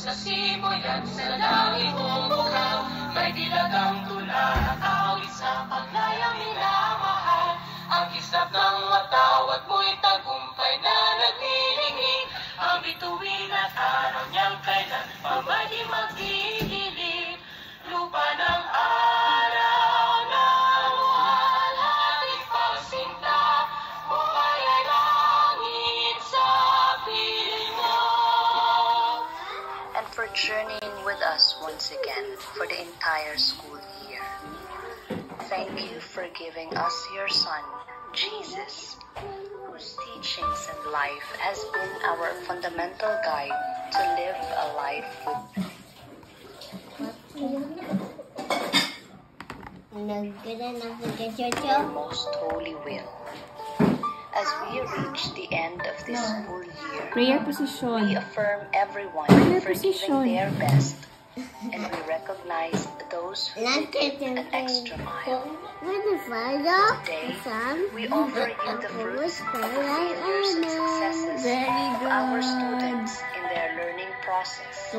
sa simulan sa langit mong bukaw, may dilagang tula at awit sa paglayang minamahal. Ang kislap ng matawat mo'y tagumpay na naglilingig, ang bituin at araw niyang kailan pa may di magdidilim. Lupa ng araw na walhating pagsinta, buhay ay langit sa piling mo. And for journeying with us once again for the entire school year. Thank you for giving us your Son, Jesus, whose teachings and life has been our fundamental guide to live a life with your most holy will. As we reach the end of this school year, Prayer position. we affirm everyone Prayer for position. giving their best, and we recognize those who took an extra mile. Today, we offer you the fruits of the failures and successes Very of our good. students in their learning process.